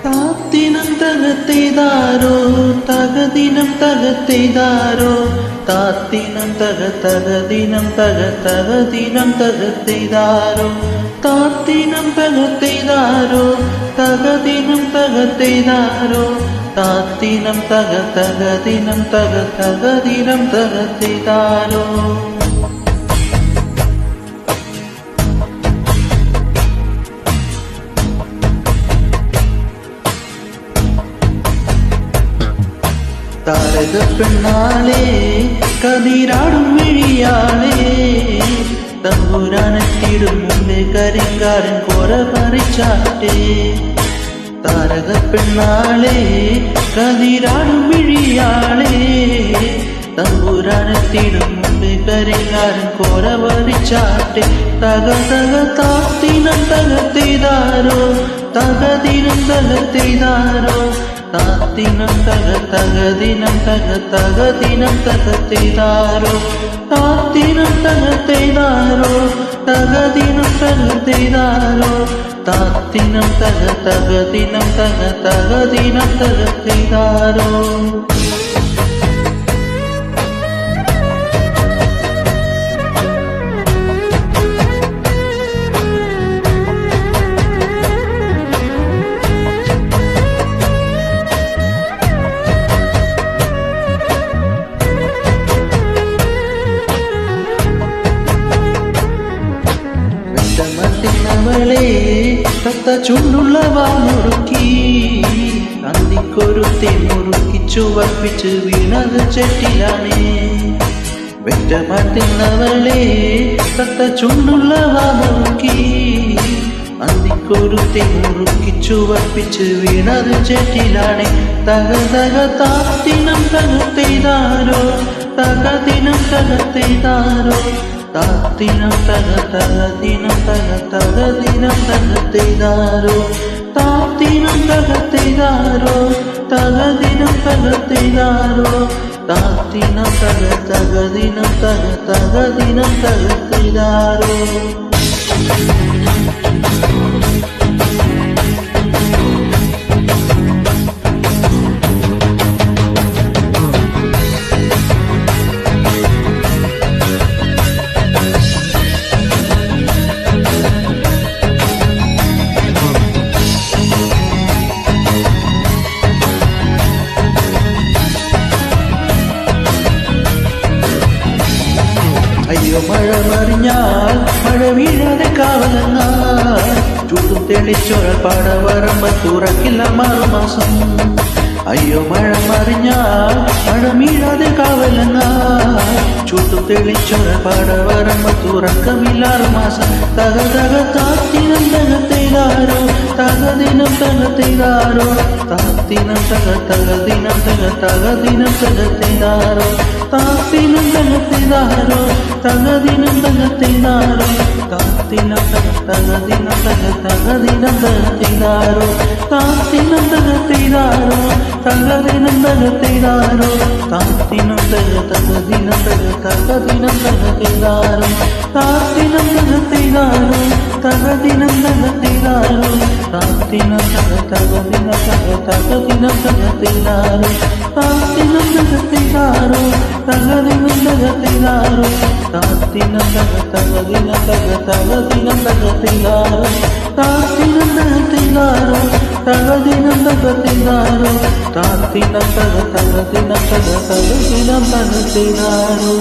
താത്തിനം തകത്തെയ്താരോ തകദിനം തകത്തെയ്താരോ താത്തിനം തകതകദിനം തകതകദിനം തകത്തെയ്താരോ താത്തിനം തകത്തെയ്താരോ തകദിനം തകത്തെയ്താരോ താത്തിനം തകതകദിനം തകതകദിനം തകത്തെയ്താരോ താരക പെണ്ണാളേ കതിരാടും വിഴിയാളേ തമ്പുരാനെത്തിടും മുമ്പേ കരിങ്കാരൻ കോര പറിച്ചാട്ടേ താരക പെണ്ണാളേ കതിരാടും വിഴിയാളേ തമ്പുരാനെത്തിടും മുമ്പേ കരിങ്കാരൻ കോര പറിച്ചാട്ടേ തക തക താത്തിനം തകത്തെയ്താരോ തകദിനം തകത്തെയ്താരോ താത്തിനം തകതകദിനം തകതകദിനം തകത്തെയ്താരോ താത്തിനം തകത്തെയ്താരോ തകദിനം തകത്തെയ്താരോ താത്തിനം തകതകദിനം തകതകദിനം തകത്തെയ്താരോ ളേ തത്ത ചുണ്ടുള്ളവാ മുറുക്കി അന്തിക്കൊരുത്തെ മുറുക്കി ചുവപ്പിച്ച് വീണത് ചെട്ടിലാണേ വെറ്റമാറ്റുന്നവളേ തത്ത ചുണ്ടുള്ളവാ മുറുക്കി അന്തിക്കൊരുത്തെ മുറുക്കി ചുവപ്പിച്ച് വീണത് ചെട്ടിലാണേ തക തക താത്തിനം തകത്തെയ്താരോ തകദിനം തകത്തെയ്താരോ താത്തിനം തകതകദിനം തകതകദിനം തകത്തെയ്താരോ താത്തിനം തകത്തെയ്താരോ തകദിനം തകത്തെയ്താരോ താത്തിനം തകതകദിനം തകതകദിനം തകത്തെയ്താരോ അയ്യോ മഴ മറിഞ്ഞാൽ മഴ വീഴാതെ കാവലെന്നാൽ ചൂടും തെളിച്ചൊരാൾ പാടവരമ്പ തുറക്കില്ല മാറുമാസം അയ്യോ മഴ മറിഞ്ഞാൽ മഴ വീഴാതെ കാവലെന്നാൽ ചൂടും തെളിച്ചൊരാൾ പാടവരമ്പ തുറക്കമില്ലാറു മാസം തക തക താത്തിനം തകത്തെയ്താരോ തകദിനം തകത്തെയ്താരോ താത്തിനം തകതകദിനം തകതകദിനം തകത്തെയ്താരോ താത്തിനം തകത്തെയ്താരോ തകദിനം തകത്തെയ്താരോ താത്തിനം തകതകദിനം തകതകദിനം തകത്തെയ്താരോ താത്തിനം തകത്തെയ്താരോ തകദിനം തകത്തെയ്താരോ താത്തിനം തകതകദിനം തകതകദിനം തകത്തെയ്താരോ താത്തിനം തകത്തെയ്താരോ തകദിനം തകത്തെയ്താരോ താത്തിനം തകതകദിനം തകതകദിനം തകത്തെയ്താരോ താത്തിനം തകത്തെയ്താരോ തകദിനം തകത്തെയ്താരോ താത്തിനം തകതകദിനം തകതകദിനം തകത്തെയ്താരോ താത്തിനം തകത്തെയ്താരോ തകദിനം തകത്തെയ്താരോ താത്തിനം തകതകദിനം തകതകദിനം തകത്തെയ്താരോ